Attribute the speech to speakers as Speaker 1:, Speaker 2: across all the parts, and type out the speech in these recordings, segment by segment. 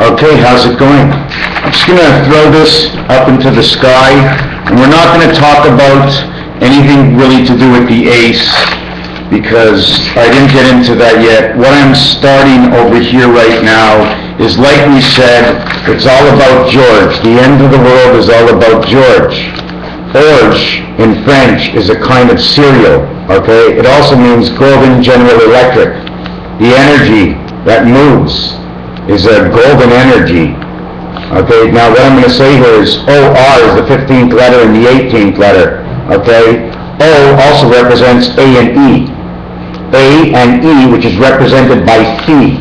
Speaker 1: Okay, how's it going? I'm just going to throw this up into the sky, and we're not going to talk about anything really to do with the ACE, because I didn't get into that yet. What I'm starting over here right now is, like we said, it's all about George. The end of the world is all about George. Orge in French is a kind of cereal, okay? It also means golden General Electric. The energy that moves is a golden energy. Okay, now what I'm going to say here is OR is the 15th letter and the 18th letter. Okay, O also represents A and E. A and E, which is represented by C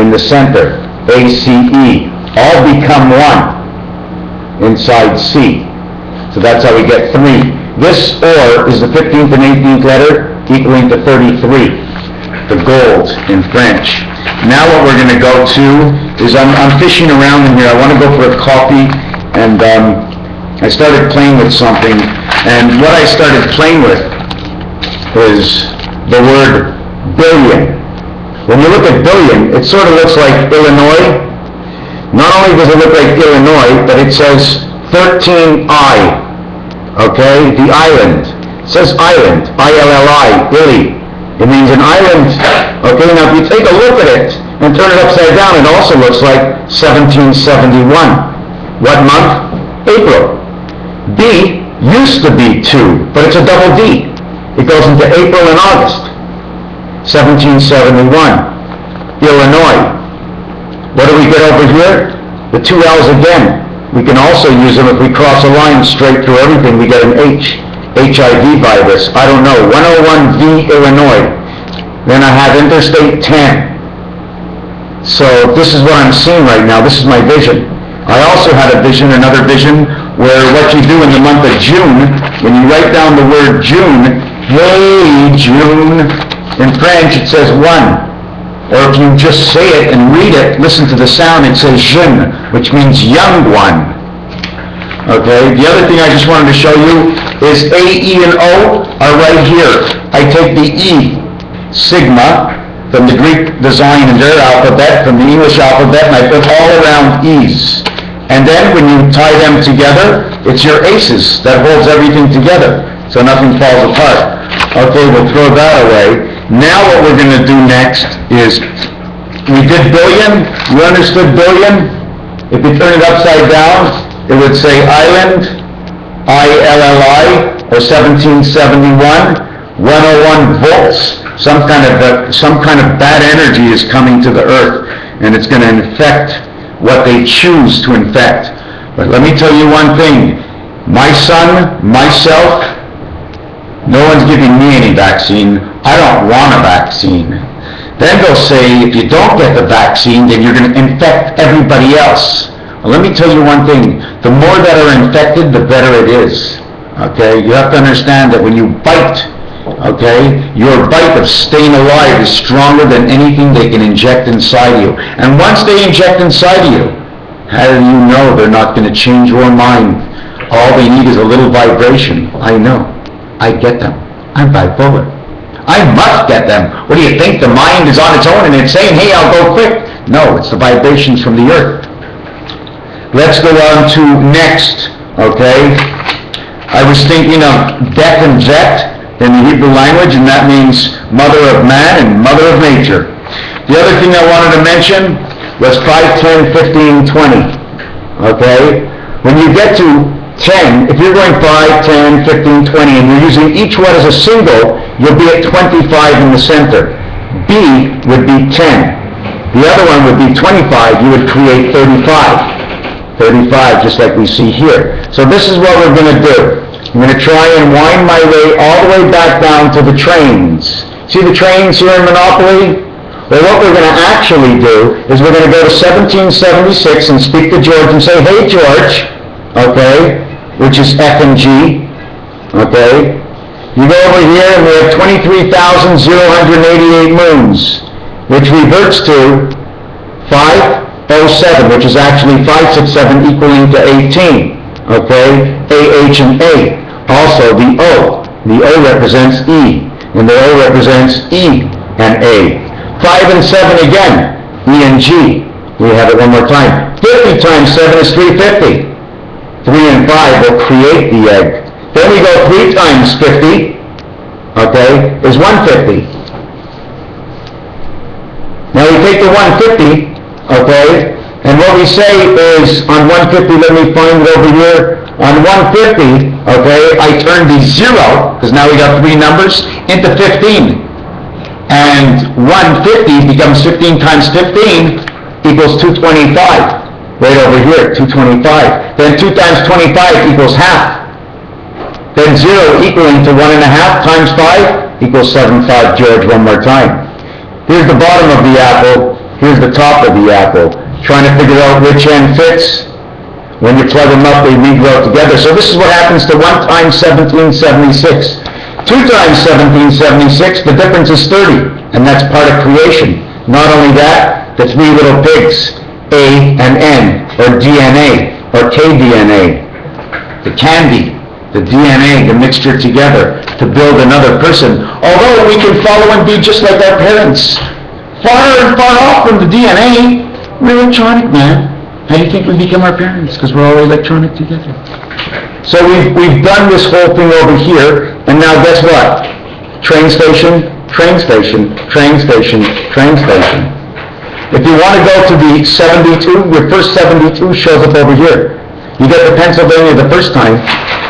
Speaker 1: in the center, ACE, all become one inside C. So that's how we get 3. This OR is the 15th and 18th letter, equaling to 33, the gold in French. Now what we're going to go to is, I'm fishing around in here. I want to go for a coffee, and I started playing with something, and what I started playing with is the word billion. When you look at billion, it sort of looks like Illinois. Not only does it look like Illinois, but it says 13I, okay, the island. It says island, I-L-L-I, Illy. It means an island. Okay, now if you take a look at it and turn it upside down, it also looks like 1771. What month? April. B used to be 2, but it's a double D. It goes into April and August. 1771. Illinois. What do we get over here? The 2 L's again. We can also use them if we cross a line straight through everything. We get an H. HIV virus, I don't know, 101V Illinois. Then I have Interstate 10. So this is what I'm seeing right now. This is my vision. I also had a vision, another vision, where what you do in the month of June, when you write down the word June, hey June, in French it says 1. Or if you just say it and read it, listen to the sound, it says jeune, which means young one. Okay, the other thing I just wanted to show you is A, E, and O are right here. I take the E, sigma, from the Greek design in their alphabet, from the English alphabet, and I put all around E's. And then when you tie them together, it's your aces that holds everything together, so nothing falls apart. Okay, we'll throw that away. Now what we're going to do next is, we did billion, you understood billion? If you turn it upside down, it would say island, I-L-L-I, or 1771, 101 volts. Some kind of bad energy is coming to the earth, and it's going to infect what they choose to infect. But let me tell you one thing. My son, myself, no one's giving me any vaccine. I don't want a vaccine. Then they'll say, if you don't get the vaccine, then you're going to infect everybody else. Well, let me tell you one thing. The more that are infected, the better it is. Okay? You have to understand that when you bite, okay, your bite of staying alive is stronger than anything they can inject inside you. And once they inject inside you, how do you know they're not going to change your mind? All they need is a little vibration. I know. I get them. I'm bipolar. I must get them. What do you think? The mind is on its own and it's saying, hey, I'll go quick. No, it's the vibrations from the earth. Let's go on to next, okay? I was thinking of Beth and Vet in the Hebrew language, and that means mother of man and mother of nature. The other thing I wanted to mention was 5, 10, 15, 20, okay? When you get to 10, if you're going 5, 10, 15, 20, and you're using each one as a single, you'll be at 25 in the center. B would be 10. The other one would be 25. You would create 35. 35, just like we see here. So this is what we're going to do. I'm going to try and wind my way all the way back down to the trains. See the trains here in Monopoly? Well, what we're going to actually do is we're going to go to 1776 and speak to George and say, hey, George, okay, which is F and G, okay? You go over here and we have 23,088 moons, which reverts to 507, which is actually 567 equaling to 18, okay? A, H, and A. Also, the O. The O represents E, and the O represents E and A. 5 and 7 again, E and G. We have it one more time. 50 times 7 is 350. 3 and 5 will create the egg. Then we go 3 times 50, okay, is 150. Now we take the 150, okay, and what we say is on 150, let me find it over here. On 150, okay, I turn the 0, because now we got 3 numbers, into 15. And 150 becomes 15 times 15 equals 225. Right over here, 225. Then 2 times 25 equals half. Then 0 equaling to 1.5 times 5 equals 75, George, one more time. Here's the bottom of the apple. Here's the top of the apple. Trying to figure out which end fits. When you plug them up, they regrow together. So this is what happens to 1 times 1776. 2 times 1776, the difference is 30. And that's part of creation. Not only that, the 3 little pigs, A and N, or DNA, or KDNA, the candy, the DNA, the mixture together to build another person. Although we can follow and be just like our parents. Far and far off from the DNA, we're electronic, man. How do you think we become our parents? Because we're all electronic together. So we've done this whole thing over here, and now guess what? Train station, train station, train station, train station. If you want to go to the 72, your first 72 shows up over here. You get to Pennsylvania the first time,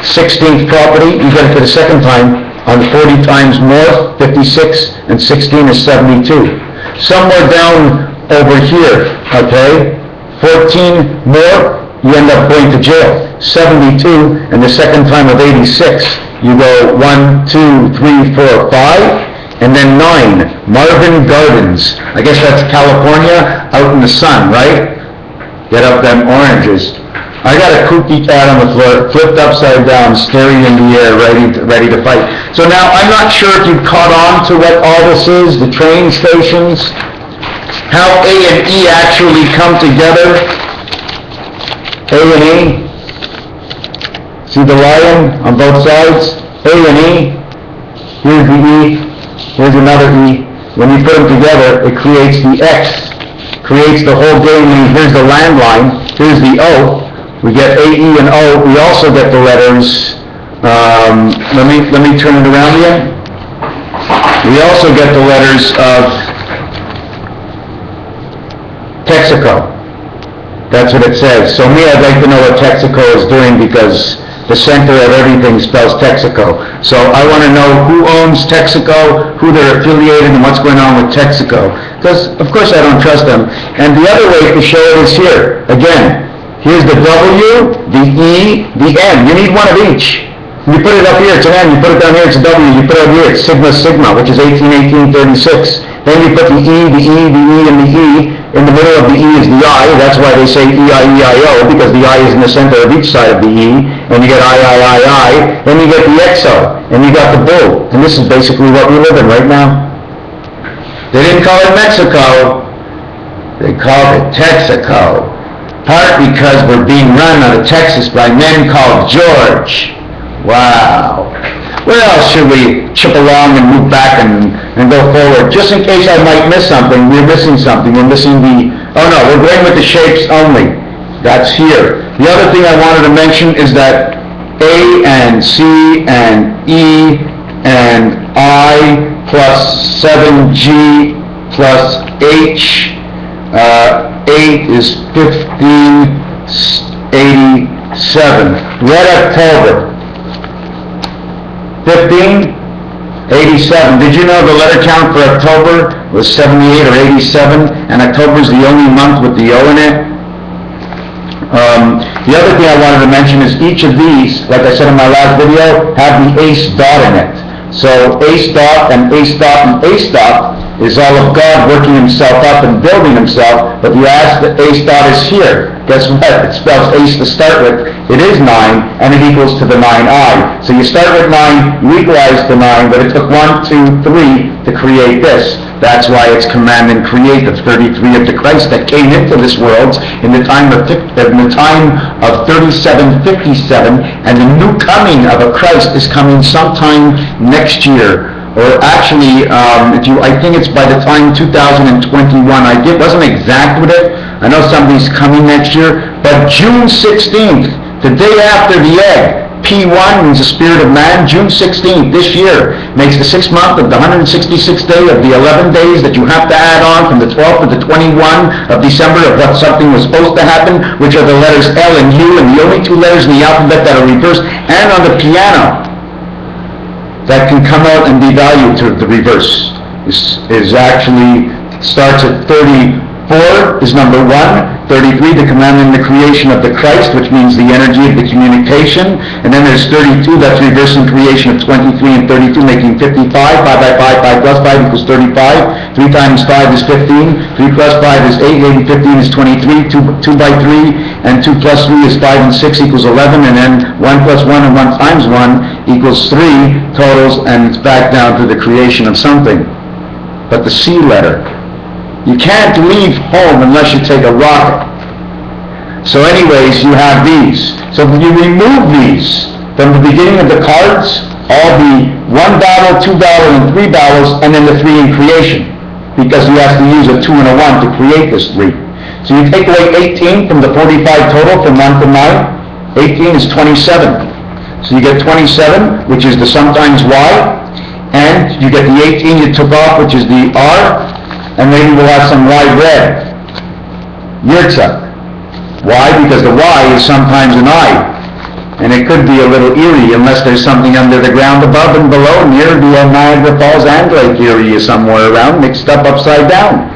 Speaker 1: 16th property, you get it for the second time on 40 times north, 56, and 16 is 72. Somewhere down over here, okay, 14 more, you end up going to jail. 72, and the second time of 86, you go 1, 2, 3, 4, 5, and then 9, Marvin Gardens. I guess that's California, out in the sun, right? Get up them oranges. I got a kooky cat on the floor, flipped upside down, staring in the air, ready to fight. So now, I'm not sure if you caught on to what all this is, the train stations, how A and E actually come together. A and E. See the lion on both sides? A and E. Here's the E. Here's another E. When you put them together, it creates the X. Creates the whole game. Here's the landline. Here's the O. We get A, E, and O. We also get the letters. Let me turn it around again. We also get the letters of Texaco. That's what it says. So me, I'd like to know what Texaco is doing because the center of everything spells Texaco. So I want to know who owns Texaco, who they're affiliated, and what's going on with Texaco. Because, of course, I don't trust them. And the other way to show it is here. Again, here's the W, the E, the N. You need one of each. You put it up here, it's an N. You put it down here, it's a W. You put it up here, it's sigma, sigma, which is 18-18-36. Then you put the E, the E, the E, and the E. In the middle of the E is the I. That's why they say E-I-E-I-O, because the I is in the center of each side of the E. And you get I-I-I-I. Then you get the XO. And you got the bull. And this is basically what we live in right now. They didn't call it Mexico. They called it Texaco. Part because we're being run out of Texas by men called George. Wow. Where else should we chip along and move back and go forward? Just in case I might miss something, we're missing something. We're missing the... Oh no, we're going with the shapes only. That's here. The other thing I wanted to mention is that A and C and E and I plus 7G plus H, 8 is 1587. Red October. 1587. Did you know the letter count for October was 78 or 87, and October is the only month with the O in it? The other thing I wanted to mention is each of these, like I said in my last video, have the ace dot in it. So ace dot and ace dot and ace dot is all of God working himself up and building himself, but the ace dot is here. Guess what? It spells ace to start with. It is 9, and it equals to the 9i. So you start with 9, you equalize to 9, but it took 1, 2, 3 to create this. That's why it's command and create, the 33 of the Christ that came into this world in the time of 3757, and the new coming of a Christ is coming sometime next year. Or actually, I think it's by the time 2021. I wasn't exact with it, I know somebody's coming next year, but June 16th, the day after the egg, P1 means the spirit of man. June 16th this year makes the 6th month of the 166th day of the 11 days that you have to add on from the 12th to the 21 of December of what something was supposed to happen, which are the letters L and U, and the only two letters in the alphabet that are reversed, and on the piano that can come out and be valued to the reverse is actually starts at 34 is number 1. 33, the commandment and the creation of the Christ, which means the energy of the communication. And then there's 32, that's reversing creation of 23 and 32, making 55. 5 by 5, 5 plus 5 equals 35. 3 times 5 is 15. 3 plus 5 is 8. 8 and 15 is 23. 2 by 3 and 2 plus 3 is 5 and 6 equals 11. And then 1 plus 1 and 1 times 1 equals 3 totals, and it's back down to the creation of something. But the C letter. You can't leave home unless you take a rocket. So anyways, you have these. So if you remove these from the beginning of the cards, all the 1 battle, 2 battle, and 3 battles, and then the 3 in creation. Because you have to use a 2 and a 1 to create this 3. So you take away 18 from the 45 total from 1 to 9. 18 is 27. So you get 27, which is the sometimes Y. And you get the 18 you took off, which is the R. And maybe we'll have some Y red. Yurtsa. Why? Because the Y is sometimes an I. And it could be a little eerie unless there's something under the ground above and below, near the Niagara Falls and Lake Erie is somewhere around, mixed up upside down.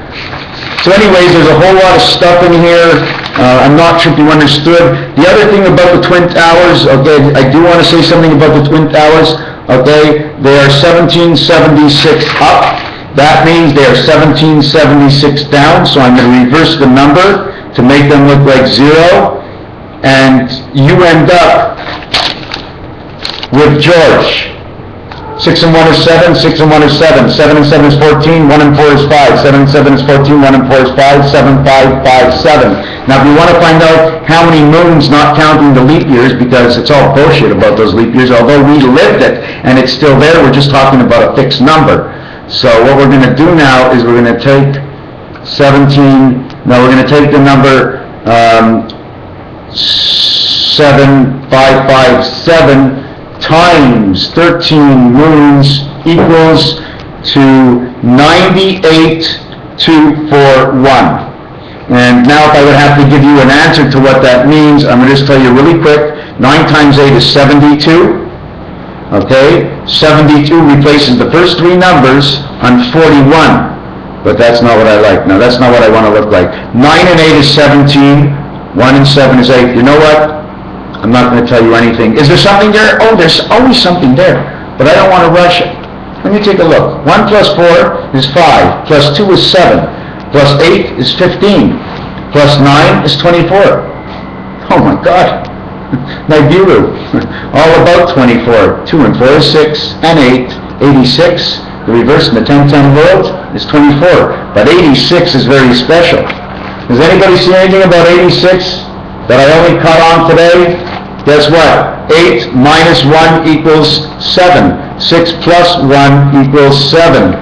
Speaker 1: So anyways, there's a whole lot of stuff in here. I'm not sure if you understood. The other thing about the Twin Towers, okay, I do want to say something about the Twin Towers. Okay, they are 1776 up. That means they are 1776 down, so I'm going to reverse the number to make them look like 0, and you end up with George. 6 and 1 is 7, 6 and 1 is 7, 7 and 7 is 14, 1 and 4 is 5, 7 and 7 is 14, 1 and 4 is 5, 7, 5, 5, 7. Now if you want to find out how many moons, not counting the leap years, because it's all bullshit about those leap years, although we lived it and it's still there, we're just talking about a fixed number. So what we're going to do now is we're going to take 17, now we're going to take the number 7557 times 13 moons equals to 98,241. And now if I would have to give you an answer to what that means, I'm going to just tell you really quick. 9 times 8 is 72. Okay, 72 replaces the first 3 numbers on 41, but that's not what I like. Now that's not what I want to look like. 9 and 8 is 17, 1 and 7 is 8. You know what? I'm not going to tell you anything. Is there something there? Oh, there's always something there, but I don't want to rush it. Let me take a look. 1 plus 4 is 5, plus 2 is 7, plus 8 is 15, plus 9 is 24. Oh my God. Nibiru, all about 24. 2 and 4 is 6, and 8, 86. The reverse in the 10-10 world is 24. But 86 is very special. Does anybody see anything about 86 that I only caught on today? Guess what? 8 minus 1 equals 7. 6 plus 1 equals 7.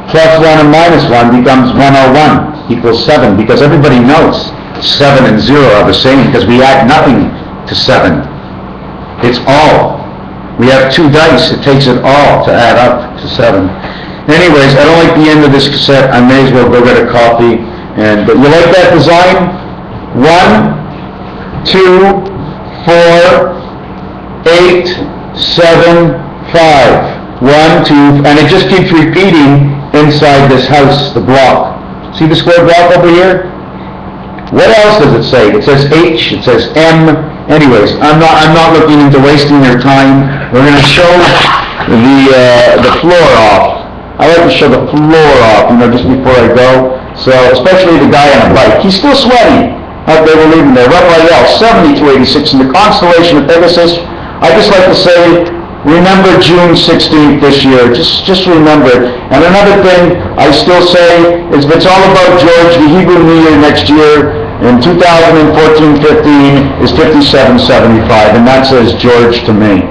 Speaker 1: Plus 1 and minus 1 becomes 101 equals 7, because everybody knows 7 and 0 are the same, because we add nothing to 7. It's all. We have 2 dice. It takes it all to add up to 7. Anyways, I don't like the end of this cassette. I may as well go get a coffee. And but you like that design? 1, 2, 4, 8, 7, 5. 1, 2, and it just keeps repeating inside this house, the block. See the square block over here? What else does it say? It says H, it says M. Anyways, I'm not looking into wasting your time. We're going to show the floor off. I like to show the floor off, just before I go. So, especially the guy on a bike. He's still sweaty. They were leaving there. Raphael, 7286 in the constellation of Pegasus. I just like to say, remember June 16th this year. Just remember it. And another thing I still say is, if it's all about George, the Hebrew New Year next year in 2014-15 is 5775, and that says George to me.